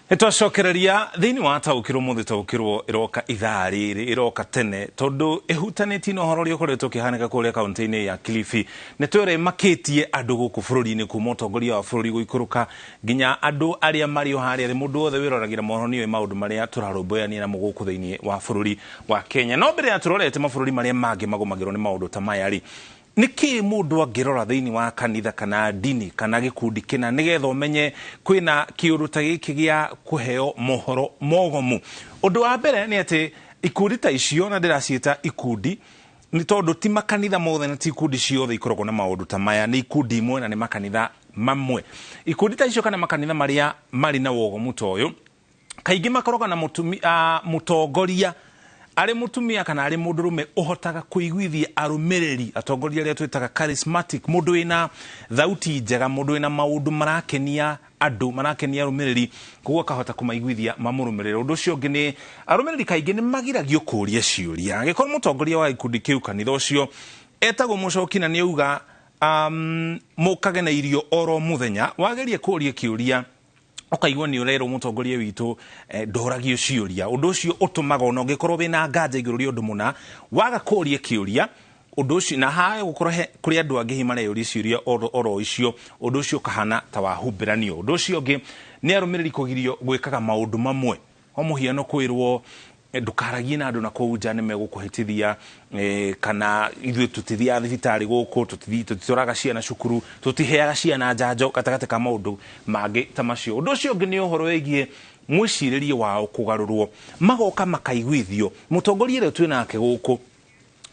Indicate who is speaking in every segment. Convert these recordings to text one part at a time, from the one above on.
Speaker 1: Nitwacokereria thiini wa taũkĩrwo mũthĩ taũkĩrwo iroka ithaa rĩrĩ iroka tene tondu ihutanĩtie na ũhoro ũrĩa ũkoretwo ũkĩhanĩka kũrĩa kaunti-inĩ ya Kilifi nĩtwĩre makĩtie andũ gũkũ bũrũri-inĩ kuma ũtongoria wa bũrũri gũikũrũka nginya andũ arĩa marĩ o harĩa mũndũ wothe wĩroragĩra mohoro nĩoĩ maũndũ marĩa tũrarũmbũyania namo gũkũ thĩinĩ wa bũrũri wa Kenya. No mbere ya tũrorete mabũrũri marĩa mangĩ magomagĩrwo nĩ maũndũ ta maya rĩ, niki mundu angirora thiini wa kanitha kana dini kana gikundi kina nigetha umenye kwina kiuru ta giki gia kuheo mohoro mogomu? Undu wa mbere ni ati ikundi ta icio na ndiraciita ikundi ni tondu ti makanitha mothe na ti ikundi ciothe ikoragwo na maundu ta maya, ni ikundi imwe na ni makanitha mamwe. Ikundi ta icio kana makanitha maria mari na wogomu toyo kaingi makoragwo na mutongoria ari mutumia kana ari mundurume uhotaga kuiguithia arumiriri atongoria aria twitaga charismatic, mundu wina thauti njega, mundu wina maundu marakenia andu marakenia arumiriri koguo kahota kumaiguithia mamurumiriri. Undu ucio ungi ni arumiriri kaingi ni magiragio kuria ciuria angikorwo mutongoria wa ikundi kiu kanitha ucio etagwo mucoki na ni auga mukage na irio oro muthenya wagerie kuria kiuria ukaigwa ni urero mutongoria witu ndoragio ciuria. Undu ucio utumaga ona ungikorwo wina nganja iguru ria undu muna waga kuria kiuria undu ucio na hae gukorwo kuri andu angi himareyuria ciuria oro icio undu ucio kahana ta wahumbiranio. Undu ucio ungi ni arumiriri kugirio gwikaga maundu mamwe o muhiano kwirwo ndukaragie na andu na kou nja nimegukuhitithia kana ithuĩ tutithia thibitari guku tutitwaraga ciana cukuru tutiheaga ciana njanjo gatagati ka maundu mangi ta macio. Undu ucio ungi ni uhoro wigie mwiciririe wao kugarurwo magoka makaiguithio mutongoria ria twi nake guku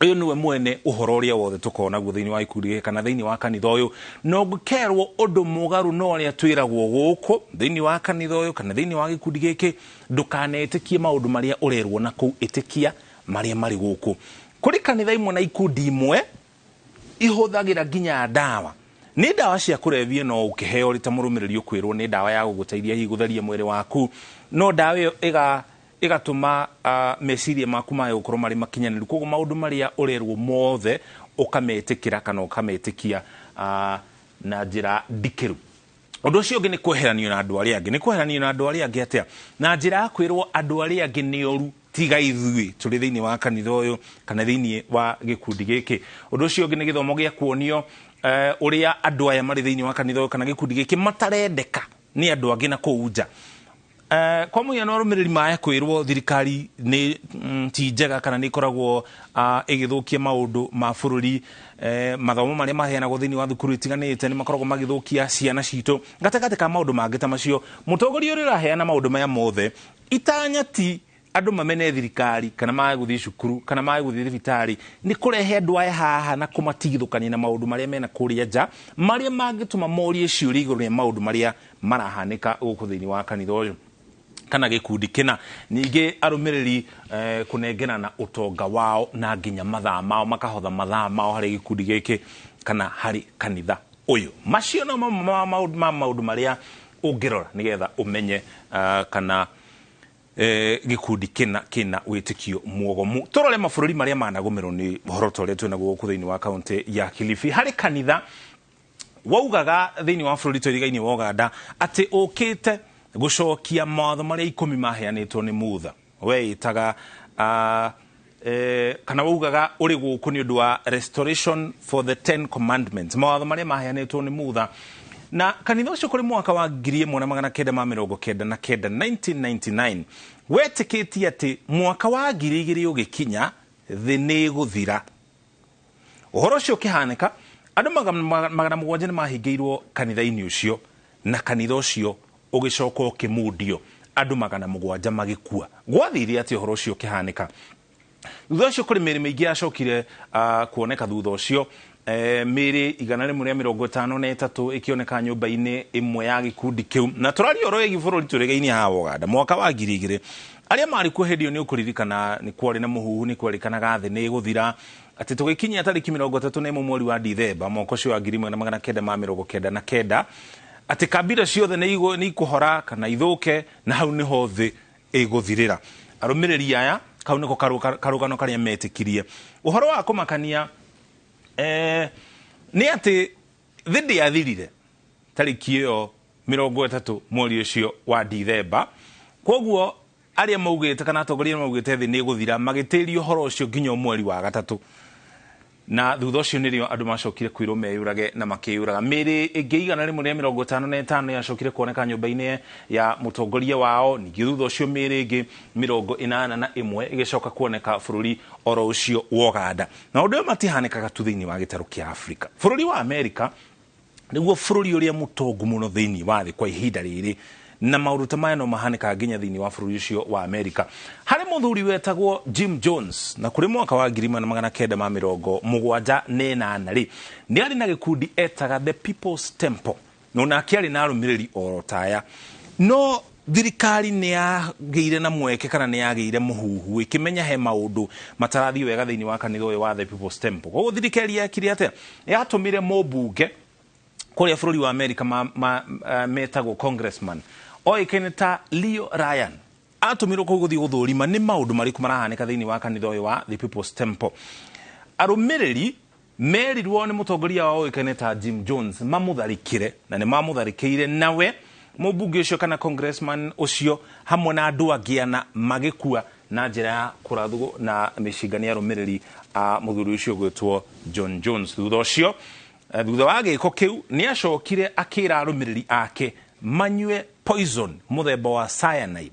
Speaker 1: uyu niwe mwene uhoro uria wothe tukona guo thiini wa ikundi kana thiini wa kanitha uyu no gukerwo undu mugaru no uria twiragwo guku thiini wa kanitha uyu kana thiini wa gikundi giki ndukanetikie maundu maria urerwo na kuu itikia maria mari guku. Kuri kanitha imwe na ikundi imwe ihuthagira nginya ndawa, ni ndawa cia kurevia no ukiheo rita murumiriri ukwirwo ni ndawa ya guguteithia hi gutheria mwiri waku, no ndawa iyo igatuma meciria maku mayo gukorwo mari makinyaniru koguo maundu maria urerwo mothe ukametikira kana ukametikia na njira ndikiru. Undu ucio ungi ni kweheranio na andu aria angi. Ni kweheranio na andu aria angi atia? Na njira ya kwirwo andu aria angi ni oru tiga ithui turi thiini wa kanitha uyu kana thiini wa gikundi giki. Undu ucio ungi ni githomo gia kuonio uria andu aya mari thiini wa kanitha uyu kana gikundi giki matarendeka ni andu angi na kou nja. Kwa muhiano arumiriri maya kwirwo thirikari ni ti njega kana ni ikoragwo igithukia maundu ma bururi, mathomo maria maheanagwo thiini wa thukuru itiganite ni makoragwo magithukia ciana citu gatagati ka maundu mangi ta macio. Mutongoria uria uraheana maundu maya mothe itanya ti andu mamene thirikari kana mae guthii cukuru kana mae guthii thibitari, ni kurehe andu aya haha na kumatigithukania na maundu maria mena kuria nja maria mangituma morie ciuria iguru ria maundu maria marahanika guku thiini wa kanitha uyu kana gikundi kina. Ningi arumiriri kunengena na utonga wao na nginya mathaa mao makahotha mathaa mao hari gikundi giki kana hari kanitha uyu. Macio no maundu maria ungirora nigetha umenye kana gikundi kina witikio muogomu. Turore mabũrũri maria managomerwo ni uhoro ta uria twina guku thiini wa kaunti ya Kilifi. Hari kanitha waugaga thiini wa bũrũri twirigaine wa Uganda ati ukite gucokia mawatho maria 10 maheanitwo ni mutha we itaga kana waugaga uri guku ni undu wa restoration for the 10 commandments, mawatho maria maheanitwo ni mutha. Na kanitha ucio kuri mwaka wa 1999 1999 wetikitie ati mwaka wa 2000 ugikinya thi ni guthira. Uhoro ucio kihanika andu magana mugwanja ni mahingiirwo kanitha-ini ucio na kanitha ucio ugicoka ukimundio andu magana mugwanja magikua. Gwathire ati uhoro ucio kihanika thutha ucio kuri miri mingi yacokire kuoneka thutha ucio miri 153 ikioneka nyumba-ini imwe ya gikundi kiu. Na turari oro egi bũrũri tũrigaine ha Uganda mwaka wa 2000 aria mari kuhendio ni ukuririkana ni kwari na muhuhu ni kwerikanaga thi ni guthira ati tugikinyia tariki 31 mweri wa Dithemba mwaka ucio wa 1999 ati kabira ciothe ni ikuhora kana ithuke na hau niho thi iguthirira. Arumiriri aya kau niko karugano karia metikirie. Uhoro wa kumakania ni ati thindi yathirire tariki iyo 30 mweri ucio wa Dithemba koguo aria maugite kana atongoria maugite thi ni guthira magitirio horo ucio nginya mweri wa gatatu na thutha ucio nirio andu macokire kwirwo meyurage na makiyuraga miri ingiigana rimwe ria 55 yacokire kuoneka nyumba-ini ya mutongoria wao ningi thutha ucio miri ingi 81 igicoka kuoneka bururi oro ucio wa Uganda na undu matihanikaga tu thiini wa gitaru kia Afrika bururi wa America niguo bururi uria mutongu muno thiini wa thi kwa ihinda riri na maundu ta maya no mahanikaga nginya thiini wa bururi ucio wa America hari muthuri wetagwo Jim Jones na kuri mwaka wa 1978 ri ni ari na gikundi etaga the People's Temple no na kiari na arumiriri orotaya no thirikari ni yageire na mweke kana ni yageire muhuhu ikimenya he maundu matarathi wega thiini wa kanitha uyu wa the People's Temple koguo thirikari yakire ate yatumire mobunge kuria bururi wa America metagwo congressman oikene ta Leo Ryan atumirwo kå gå thiä gå thårima nä maå ndå marä marahanä thiini wa kanitha å yå wa the People's Temple arå ri merirwo nä må tongoria wa oikene ta Jim Jones mamå tharä re na nä mamå tharä kä ire nawe må mbunge å cio kana congressman å cio hamwe na andå angä ana magä kua na njä ra ya kå rathwo na mä cingania arå mä rä ri a må thuri å cio gwä two John Jones thutha å cio thutha wa gä ko kä u nä acokire akä ra arå mä rä ri ake manyue poison muthemba wa cyanide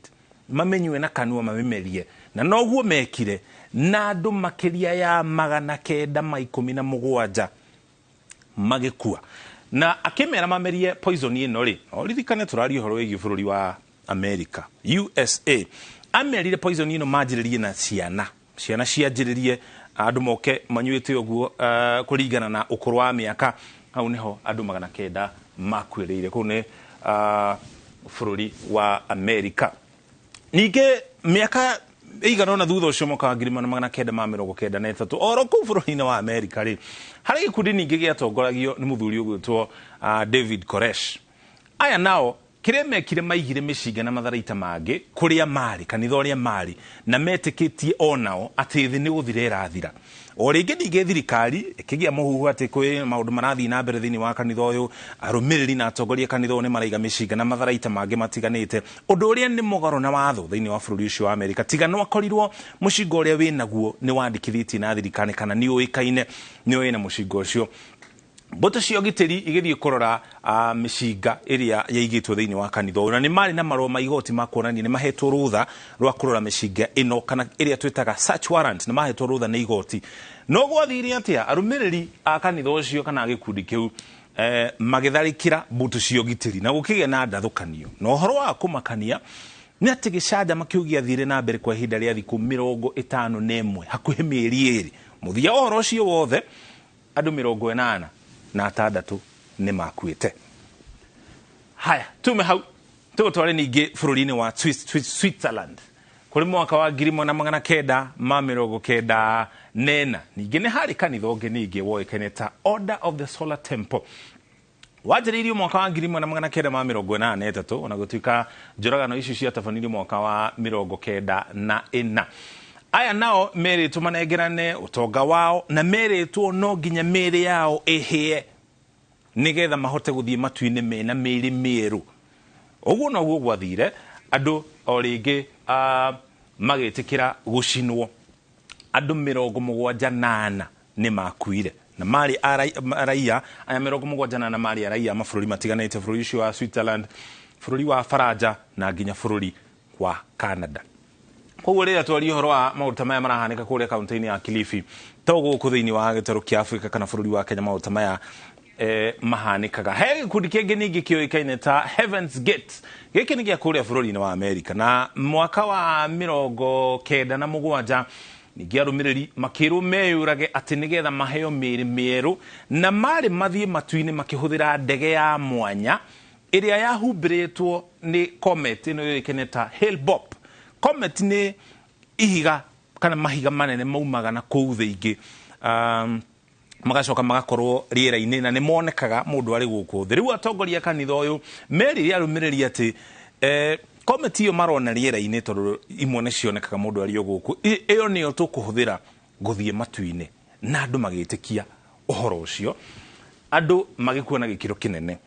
Speaker 1: mamenywe na kanua mamemerie na noguo mekire na andu makiria ya 917 magikua na akimera mamerie poison ino ri oririkane turari horo wigi bururi wa America USA amerire poison ino majiririe na ciana cianjiririe andu moke manyuite oguo kuringana na ukuru wa miaka hau niho andu 900 makwiriire ku ni bururi wa America ninge miaka igana na thutha ucio moka 1993 oro ku bururi-ini wa America ri hari gikundi ninge giatongoragio ni muthuri ugwitwo David Koresh aya nao kire mekire maigire micinga na matharaita mangi kuria mari kanitha uria mari na metikitie onao ati thi ni guthira irathira o ringi ninge thirikari ikigia muhuhu ati kwi maundu marathi na mbere thiini wa kanitha uyu arumiriri na atongoria kanitha uyu ni maraiga micinga na matharaita mangi matiganite undu uria ni mugaro na watho thiini wa bururi ucio wa America tiga no akorirwo mucinga uria winaguo ni wandikithiti na thirikari kana ni uikaine ni wina mucinga ucio Boto cio giteri igithie kurora micinga iria yaigitwo thiini wa kanitha na ni mari na marwa maigoti makuonania ni mahetwo rutha rwa kurora micinga ino kana iria twitaga search warrant ni mahetwo rutha ni igoti no gwathire atia arumiriri a kanitha ucio kana gikundi kiu magitharikira boto cio giteri na gukigia na ndathukanio no horo wa kumakania ni ati gicanja makiugia thire na mbere kwa ihinda ria thiku 51 hakuhi mieri iri muthia horo ucio wothe andu 80 na atandatu ni makuite haya tume hau tutware ningi bururi-ini wa Switzerland kuri mwaka wa 1994 ningi ni hari kanitha ungi ningi woikene ta Order of the Solar Temple wajiririo mwaka wa 1983 ona gutuika njũragano icio ciatabanirio mwaka wa 1994 aya nao meritwo manengerane utonga wao na meritwo no nginya meri yao ehie nigetha mahote guthie matu-ini mena meri mieru uguo no guo gwathire andu o ringi magitikira gucinwo andu 78 ni makuire na mari araia aya 78 mari araia mabũrũri matiganite bũrũri ucio wa Switzerland bũrũri wa Faranja na nginya bũrũri wa Canada koguo rĩrĩa twaria ũhoro wa maũndũ ta maya marahanĩka kũrĩa kaunti-inĩ ya Kilifi to gũkũ thĩinĩ wa gĩtarũ kĩa Afrika kana bũrũri wa Kenya maũndũ ta maya mahanĩkaga he gĩkundi kĩngĩ ningĩ kĩũĩkaine ta Heaven's Gate gĩkĩ nĩ gĩa kũrĩa bũrũri-inĩ wa America na mwaka wa 1997 ningĩ arũmĩrĩri makĩrwo meyũrage atĩ nĩgetha maheo mĩĩrĩ mĩerũ na marĩ mathiĩ matu-inĩ makĩhũthĩra ndege ya mwanya ĩrĩa yahumbĩrĩtwo nĩ comet ĩno yũĩkaine ta Hale-Bopp. Comet ni ihiga kana mahiga manene maumaga na kuu thĩingi magacoka magakorwo riera-ini na ni monekaga mundu ari guku thi riu atongoria kanitha uyu merire arũmĩrĩri ati comet iyo marona riera-ini tondu imwe ni cionekaga mundu ari guku iyo niyo tukuhuthira guthie matu-ini na andu magitikia uhoro ucio andu magikuona gikiro kinene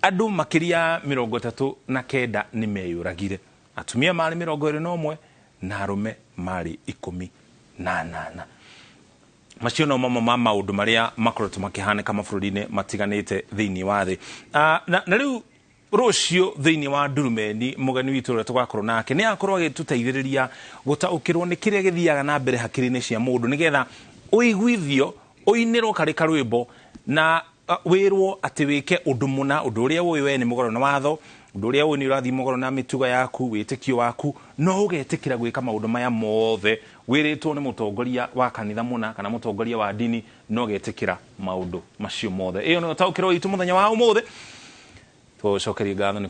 Speaker 1: andu makiria 39 ni meyuragire atumia marĩ 21 na arume marĩ 18. Macio no mamwe ma maũndũ marĩa makoretwo makĩhanĩka mabũrũri-inĩ matiganĩte thĩinĩ wa thĩ. Na rĩu rũciũ thĩinĩ wa Ndurumeni mũgeni witũ ũrĩa tũgakorwo nake nĩ akorwo agĩtũteithĩrĩria gũtaũkĩrwo nĩ kĩrĩa gĩthiaga na mbere hakiri-inĩ cia mũndũ nĩgetha ũiguithio ũinĩrwo karĩ karwĩmbo na wĩrwo atĩ wĩke ũndũ mũna, ũndũ ũrĩa ũĩ we nĩ mũgarũ na watho, ũndũ ũrĩa ũĩ nĩ ũrathiĩ mũgarũ na mĩtugo yaku, wĩtĩkio waku, no ũgetĩkĩra gwĩka maũndũ maya mothe wĩrĩtwo nĩ mũtongoria wa kanitha mũna kana mũtongoria wa ndini, no ũgetĩkĩra maũndũ macio mothe. Ĩyo nĩyo taũkĩrwo itũ mũthenya wa ũmũthĩ. Tũcokerie ngatho nĩ